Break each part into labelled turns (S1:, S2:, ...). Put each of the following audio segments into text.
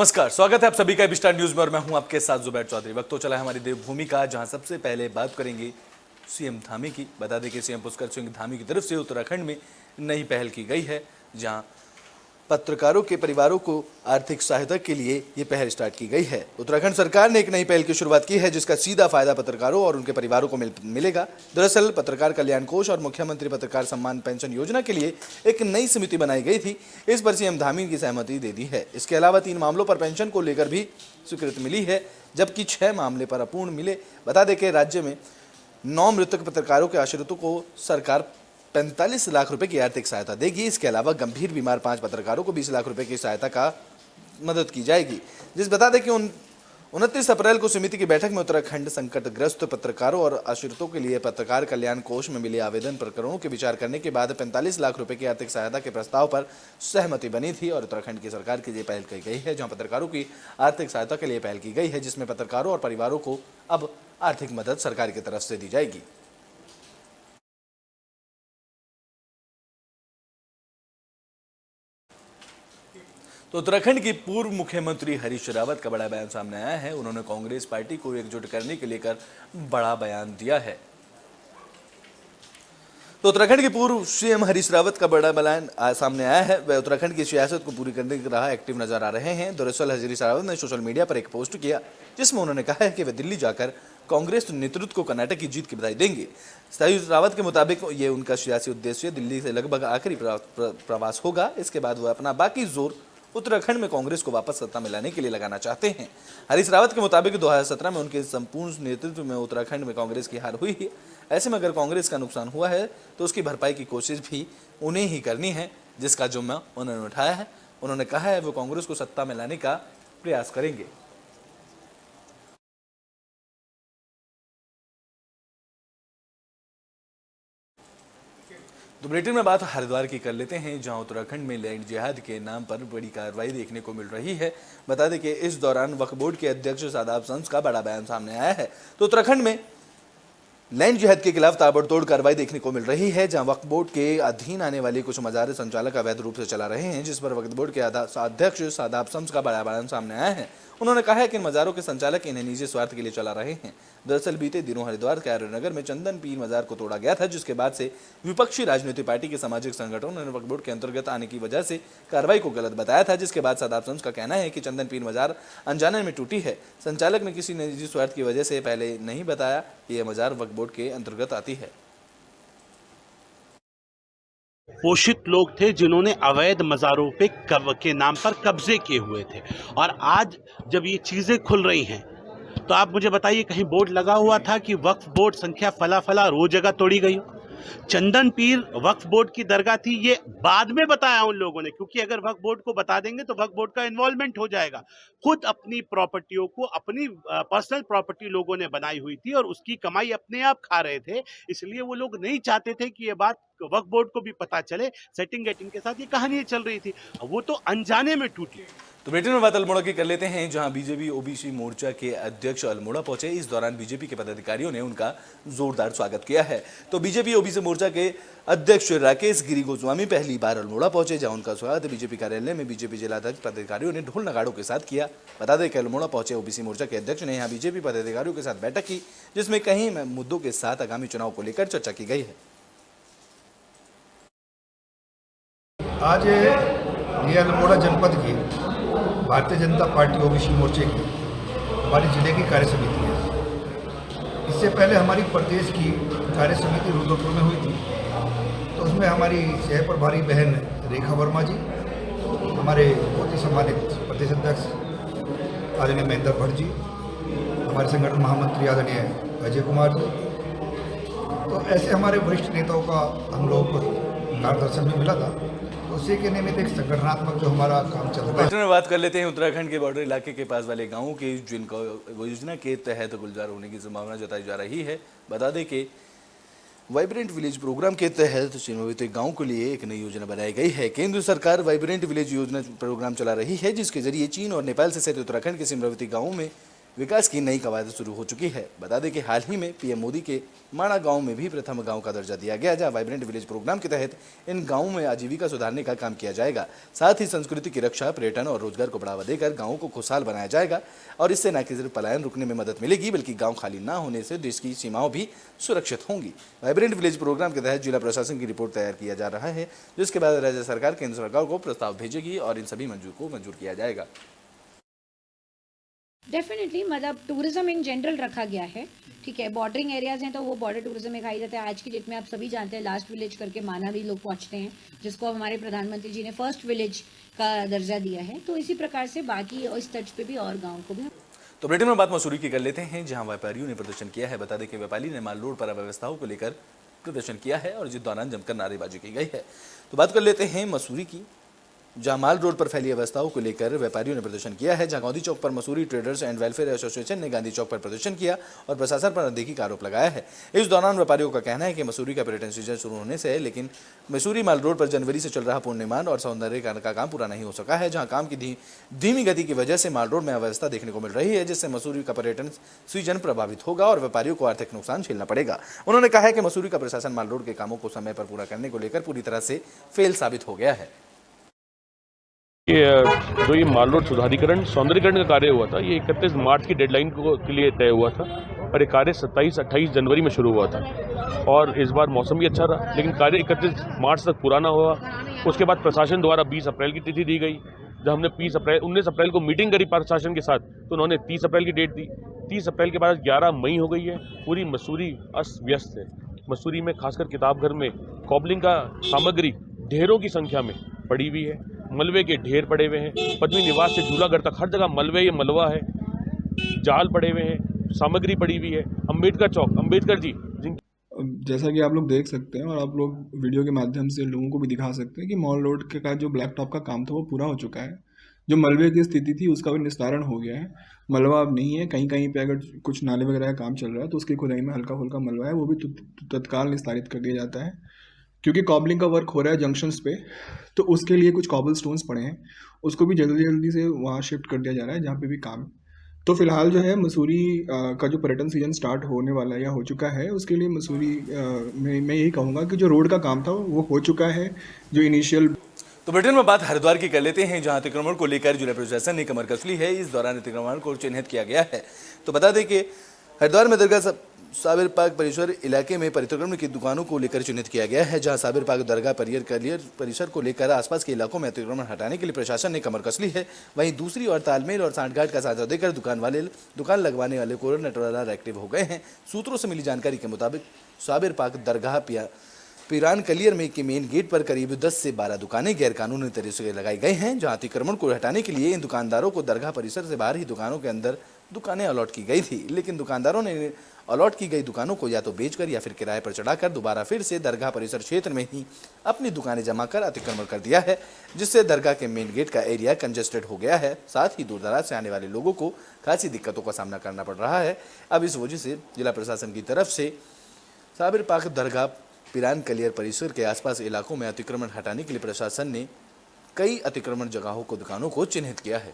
S1: नमस्कार, स्वागत है आप सभी का स्टार न्यूज में और मैं हूं आपके साथ जुबैर चौधरी। वक्त तो चला है हमारी देवभूमि का, जहां सबसे पहले बात करेंगे सीएम धामी की। बता दें कि सीएम पुष्कर सिंह धामी की तरफ से उत्तराखंड में नई पहल की गई है, जहां पत्रकारों के परिवारों को आर्थिक सहायता के लिए ये पहल स्टार्ट की गई है। उत्तराखंड सरकार ने एक नई पहल की शुरुआत की है, जिसका सीधा फायदा पत्रकारों और उनके परिवारों को मिलेगा। दरअसल पत्रकार कल्याण कोष और मुख्यमंत्री पत्रकार सम्मान पेंशन योजना के लिए एक नई समिति बनाई गई थी। इस पर सीएम धामी की सहमति दे दी है। इसके अलावा 3 मामलों पर पेंशन को लेकर भी स्वीकृति मिली है, जबकि 6 मामले पर अपूर्ण मिले। बता दें कि राज्य में 9 मृतक पत्रकारों के आश्रितों को सरकार 45 लाख रुपए की आर्थिक सहायता देगी। इसके अलावा गंभीर बीमार 5 पत्रकारों को 20 लाख रुपए की सहायता का मदद की जाएगी। जिस बता दें कि 29 अप्रैल को समिति की बैठक में उत्तराखंड संकटग्रस्त पत्रकारों और आश्रितों के लिए पत्रकार कल्याण कोष में मिले आवेदन प्रकरणों के विचार करने के बाद 45 लाख रुपए की आर्थिक सहायता के प्रस्ताव पर सहमति बनी थी। और उत्तराखंड की सरकार की ये पहल की गई है, जहां पत्रकारों की आर्थिक सहायता के लिए पहल की गई है, जिसमें पत्रकारों और परिवारों को अब आर्थिक मदद सरकार की तरफ से दी जाएगी। तो उत्तराखंड की पूर्व मुख्यमंत्री हरीश रावत का बड़ा बयान सामने आया है। उन्होंने कांग्रेस पार्टी को एकजुट करने के लेकर बड़ा बयान दिया है। तो उत्तराखंड के पूर्व सीएम हरीश रावत का बड़ा बयान सामने आया है। वह उत्तराखंड की सियासत को पूरी करने की राह एक्टिव नजर आ रहे हैं। दरअसल हरीश रावत ने सोशल मीडिया पर एक पोस्ट किया, जिसमें उन्होंने कहा है कि वे दिल्ली जाकर कांग्रेस नेतृत्व को कर्नाटक की जीत की बधाई देंगे। हरीश रावत के मुताबिक ये उनका सियासी उद्देश्य दिल्ली से लगभग आखिरी प्रवास होगा। इसके बाद वह अपना बाकी जोर उत्तराखंड में कांग्रेस को वापस सत्ता में लाने के लिए लगाना चाहते हैं। हरीश रावत के मुताबिक 2017 में उनके संपूर्ण नेतृत्व में उत्तराखंड में कांग्रेस की हार हुई है। ऐसे में अगर कांग्रेस का नुकसान हुआ है तो उसकी भरपाई की कोशिश भी उन्हें ही करनी है, जिसका जिम्मा उन्होंने उठाया है। उन्होंने कहा है वो कांग्रेस को सत्ता में लाने का प्रयास करेंगे। तो बुलेटिन में बात हरिद्वार की कर लेते हैं, जहां उत्तराखंड में लैंड जिहाद के नाम पर बड़ी कार्रवाई देखने को मिल रही है। बता दें कि इस दौरान वक्फ बोर्ड के अध्यक्ष शादाब शम्स का बड़ा बयान सामने आया है। तो उत्तराखंड में लैंड जिहाद के खिलाफ ताबड़तोड़ कार्रवाई देखने को मिल रही है, जहां वक्फ बोर्ड के अधीन आने वाले कुछ मजार संचालक अवैध रूप से चला रहे हैं, जिस पर वक्फ बोर्ड के अध्यक्ष शादाब शम्स का बड़ा बयान सामने आया है। उन्होंने कहा है कि इन मजारों के संचालक इन्हें निजी स्वार्थ के लिए चला रहे हैं। दरअसल बीते दिनों हरिद्वार के आर्यनगर में चंदन पीर मजार को तोड़ा गया था, जिसके बाद से विपक्षी राजनीतिक पार्टी के सामाजिक संगठनों ने वक्फ बोर्ड के अंतर्गत आने की वजह से कार्रवाई को गलत बताया था। जिसके बाद शादाब शम्स का कहना है कि चंदन पीर मजार अनजाने में टूटी है। संचालक ने किसी निजी स्वार्थ की वजह से पहले नहीं बताया कि यह मजार वक्फ बोर्ड के अंतर्गत आती है।
S2: पोषित लोग थे जिन्होंने अवैध मज़ारों पे के नाम पर कब्जे किए हुए थे, और आज जब ये चीज़ें खुल रही हैं तो आप मुझे बताइए, कहीं बोर्ड लगा हुआ था कि वक्फ बोर्ड संख्या फला फला रोज जगह तोड़ी गई हो? चंदन पीर वक्फ बोर्ड की दरगाह थी, ये बाद में बताया उन लोगों ने, क्योंकि अगर वक्फ बोर्ड को बता देंगे तो वक्फ बोर्ड का इन्वॉल्वमेंट हो जाएगा। खुद अपनी प्रॉपर्टियों को अपनी पर्सनल प्रॉपर्टी लोगों ने बनाई हुई थी और उसकी कमाई अपने आप खा रहे थे, इसलिए वो लोग नहीं चाहते थे कि ये बात वक्फ बोर्ड को भी पता चले। सेटिंग गेटिंग के साथ ये कहानी चल रही थी, वो तो अनजाने में टूटी।
S1: तो ब्रिटेन में बात अल्मोड़ा की कर लेते हैं, जहां बीजेपी ओबीसी मोर्चा के अध्यक्ष अल्मोड़ा पहुंचे। इस दौरान बीजेपी के पदाधिकारियों ने उनका जोरदार स्वागत किया है। तो बीजेपी ओबीसी मोर्चा के अध्यक्ष राकेश गिरी गोस्वामी पहली बार अल्मोड़ा पहुंचे, जहां उनका स्वागत बीजेपी कार्यालय में बीजेपी जिलाध्यक्ष पदाधिकारियों ने ढोल नगाड़ों के साथ किया। बता दें कि अल्मोड़ा पहुंचे ओबीसी मोर्चा के अध्यक्ष ने यहां बीजेपी पदाधिकारियों के साथ बैठक की, जिसमें कई मुद्दों के साथ आगामी चुनाव को लेकर चर्चा की गई है।
S3: आज ये अल्मोड़ा जनपद की भारतीय जनता पार्टी ओबीसी मोर्चे की हमारी जिले की कार्य समिति है। इससे पहले हमारी प्रदेश की कार्य समिति रुद्रपुर में हुई थी, तो उसमें हमारी सह प्रभारी बहन रेखा वर्मा जी, हमारे बहुत ही सम्मानित प्रदेश अध्यक्ष आदरणीय महेंद्र भट्ट जी, हमारे संगठन महामंत्री आदरणीय अजय कुमार जी, तो ऐसे हमारे वरिष्ठ नेताओं का हम लोगों को मार्गदर्शन भी मिला था। उसी के निमित्त एक संगठनात्मक जो हमारा काम चल रहा है।
S1: में बात कर लेते हैं उत्तराखंड के बॉर्डर इलाके के पास वाले गांवों की, जिनको योजना के तहत गुलजार होने की संभावना जताई जा रही है। बता दें कि वाइब्रेंट विलेज प्रोग्राम के तहत सीमावर्ती गांव के लिए एक नई योजना बनाई गई है। केंद्र सरकार वाइब्रेंट विलेज योजना प्रोग्राम चला रही है, जिसके जरिए चीन और नेपाल से सटे उत्तराखंड के सीमावर्ती गांवों में विकास की नई कवायद शुरू हो चुकी है। बता दें कि हाल ही में पीएम मोदी के माणा गांव में भी प्रथम गांव का दर्जा दिया गया, जहां वाइब्रेंट विलेज प्रोग्राम के तहत इन गांवों में आजीविका सुधारने का काम किया जाएगा। साथ ही संस्कृति की रक्षा, पर्यटन और रोजगार को बढ़ावा देकर गांवों को खुशहाल बनाया जाएगा और इससे न सिर्फ पलायन रुकने में मदद मिलेगी, बल्कि गाँव खाली न होने से देश की सीमाओं भी सुरक्षित होंगी। वाइब्रेंट विलेज प्रोग्राम के तहत जिला प्रशासन की रिपोर्ट तैयार किया जा रहा है, जिसके बाद राज्य सरकार केंद्र सरकार को प्रस्ताव भेजेगी और इन सभी मंजूर किया जाएगा।
S4: डेफिनेटली, मतलब टूरिज्म इन जनरल रखा गया है। ठीक है, बॉर्डरिंग एरियाज हैं तो वो बॉर्डर टूरिज्म में खाई जाता है। आज की डेट में आप सभी जानते हैं, लास्ट विलेज करके माना भी लोग पहुंचते हैं, जिसको हमारे प्रधानमंत्री जी ने फर्स्ट विलेज का दर्जा दिया है। तो इसी प्रकार से बाकी इस तर्ज पे भी और गाँव को भी।
S1: तो बुलेटिन में बात मसूरी की कर लेते हैं, जहां व्यापारियों ने प्रदर्शन किया है। बता दें कि व्यापारी ने माल रोड पर अव्यवस्थाओं को लेकर प्रदर्शन किया है और जिस दौरान जमकर नारेबाजी की गई है। तो बात कर लेते हैं मसूरी की, जहां माल रोड पर फैली अवस्थाओं को लेकर व्यापारियों ने प्रदर्शन किया है। जहां गांधी चौक पर Mussoorie traders and welfare association ने गांधी चौक पर प्रदर्शन किया और प्रशासन पर अनदेखी का आरोप लगाया है। इस दौरान व्यापारियों का कहना है कि मसूरी का पर्यटन सीजन शुरू होने से है, लेकिन मसूरी माल रोड पर जनवरी से चल रहा पूर्ण निर्माण और सौंदर्यीकरण का काम पूरा नहीं हो सका है, जहां काम की धीमी गति की वजह से माल रोड में अव्यवस्था देखने को मिल रही है, जिससे मसूरी का पर्यटन सीजन प्रभावित होगा और व्यापारियों को आर्थिक नुकसान झेलना पड़ेगा। उन्होंने कहा है कि मसूरी का प्रशासन माल रोड के कामों को समय पर पूरा करने को लेकर पूरी तरह से फेल साबित हो गया है।
S5: जो ये माल रोड सुधारीकरण सौंदर्यीकरण का कार्य हुआ था, ये 31 मार्च की डेडलाइन के लिए तय हुआ था और ये कार्य 27-28 जनवरी में शुरू हुआ था और इस बार मौसम भी अच्छा रहा, लेकिन कार्य 31 मार्च तक पूरा ना हुआ। उसके बाद प्रशासन द्वारा 20 अप्रैल की तिथि दी गई। जब हमने 19 अप्रैल को मीटिंग करी प्रशासन के साथ, तो उन्होंने 30 अप्रैल की डेट दी। 30 अप्रैल के बाद 11 मई हो गई है। पूरी मसूरी अस्त व्यस्त है। मसूरी में खासकर किताब घर में कॉबलिंग का सामग्री ढेरों की संख्या में पड़ी हुई है। मलबे के ढेर पड़े हुए हैं। पद्मी निवास से झूलागढ़ तक हर जगह मलबे ये मलबा है। जाल पड़े हुए हैं, सामग्री पड़ी हुई है। अम्बेडकर चौक, अम्बेडकर जी
S6: जैसा कि आप लोग देख सकते हैं और आप लोग वीडियो के माध्यम से लोगों को भी दिखा सकते हैं कि मॉल रोड के का जो ब्लैक टॉप का काम था वो पूरा हो चुका है। जो मलबे की स्थिति थी उसका भी निस्तारण हो गया है। मलबा अब नहीं है। कहीं कहीं पे अगर कुछ नाले वगैरह का काम चल रहा है तो उसकी खुदाई में हल्का फुल्का मलबा है, वो भी तत्काल निस्तारित कर दिया जाता है। क्योंकि कॉबलिंग का वर्क हो रहा है जंक्शंस पे, तो उसके लिए कुछ कॉबल स्टोन्स पड़े हैं, उसको भी जल्दी जल्दी से वहाँ शिफ्ट कर दिया जा रहा है जहाँ पे भी काम। तो फिलहाल जो है मसूरी का जो पर्यटन सीजन स्टार्ट होने वाला है या हो चुका है, उसके लिए मसूरी मैं यही कहूँगा कि जो रोड का काम था वो हो चुका है। जो इनिशियल
S1: तो बुलेटिन में बात हरिद्वार की कर लेते हैं, जहां अतिक्रमण को लेकर जिला प्रशासन ने कमर कस ली है। इस दौरान अतिक्रमण को चिन्हित किया गया है। तो बता दें कि हरिद्वार में दरगाह साबिर पाक परिसर इलाके में परिक्रमण की दुकानों को लेकर चिन्हित किया गया है, जहां साबिर पाक दरगाह परिसर को लेकर आसपास के इलाकों में अतिक्रमण हटाने के लिए प्रशासन ने कमर कस ली है। वहीं दूसरी ओर तालमेल और सांठगांठ का साझा देकर दुकान लगवाने वाले कोरोना एक्टिव हो गए हैं। सूत्रों से मिली जानकारी के मुताबिक साबिर पाक दरगाह पीरान कलियर में के मेन गेट पर करीब 10 से 12 दुकानें गैरकानूनी तरीके से लगाई गई हैं, जहां अतिक्रमण को हटाने के लिए इन दुकानदारों को दरगाह परिसर से बाहर ही दुकानों के अंदर दुकानें अलॉट की गई थी, लेकिन दुकानदारों ने अलॉट की गई दुकानों को या तो बेचकर या फिर किराए पर चढ़ाकर दोबारा फिर से दरगाह परिसर क्षेत्र में ही अपनी दुकानें जमा कर अतिक्रमण कर दिया है, जिससे दरगाह के मेन गेट का एरिया कंजेस्टेड हो गया है। साथ ही दूर दराज से आने वाले लोगों को खासी दिक्कतों का सामना करना पड़ रहा है। अब इस वजह से जिला प्रशासन की तरफ से साबिर पाक दरगाह पीरान कलियर परिसर के आसपास इलाकों में अतिक्रमण हटाने के लिए प्रशासन ने कई अतिक्रमण जगहों को दुकानों को चिन्हित किया है।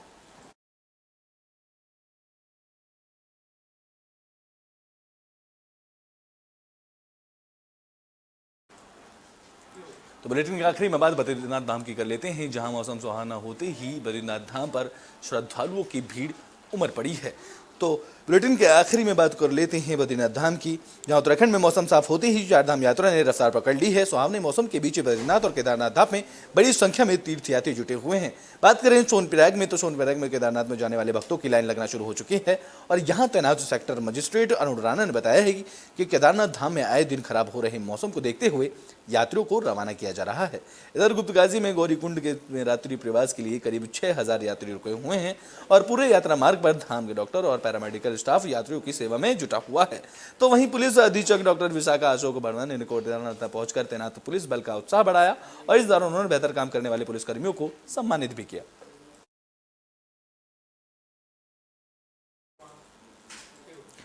S1: तो बुलेटिन की आखिरी में बात बद्रीनाथ धाम की कर लेते हैं, जहां मौसम सुहाना होते ही बद्रीनाथ धाम पर श्रद्धालुओं की भीड़ उमड़ पड़ी है। तो बुलेटिन के आखिरी में बात कर लेते हैं बद्रीनाथ धाम की, जहां उत्तराखंड में मौसम साफ होते ही चारधाम यात्रा ने रफ्तार पकड़ ली है। सुहावने मौसम के बीच बद्रीनाथ और केदारनाथ धाम में बड़ी संख्या में तीर्थयात्री जुटे हुए हैं। बात करें सोनप्रयाग में, तो सोनप्रयाग में केदारनाथ में जाने वाले भक्तों की लाइन लगना शुरू हो चुकी है और यहां तैनात सेक्टर मजिस्ट्रेट अरुण राणा ने बताया है कि केदारनाथ धाम में आए दिन खराब हो रहे मौसम को देखते हुए यात्रियों को रवाना किया जा रहा है। इधर गुप्तगाजी में गौरीकुंड के रात्रि प्रवास के लिए करीब 6000 यात्री रुके हुए हैं और पूरे यात्रा मार्ग पर धाम के डॉक्टर और पैरामेडिकल स्टाफ यात्रियों की सेवा में जुटा हुआ है। तो वहीं पुलिस अधीक्षक डॉक्टर विशाखा अशोक वर्मा ने केदारनाथ पहुंचकर तैनात पुलिस बल का उत्साह बढ़ाया और इस दौरान उन्होंने बेहतर काम करने वाले पुलिसकर्मियों को सम्मानित भी किया।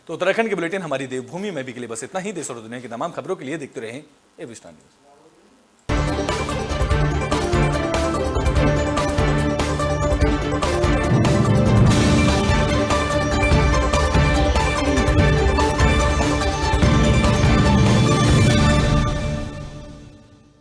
S1: तो उत्तराखंड के बुलेटिन हमारी देवभूमि में भी के लिए बस इतना ही। देश और दुनिया की तमाम खबरों के लिए देखते रहें एविस्टा न्यूज।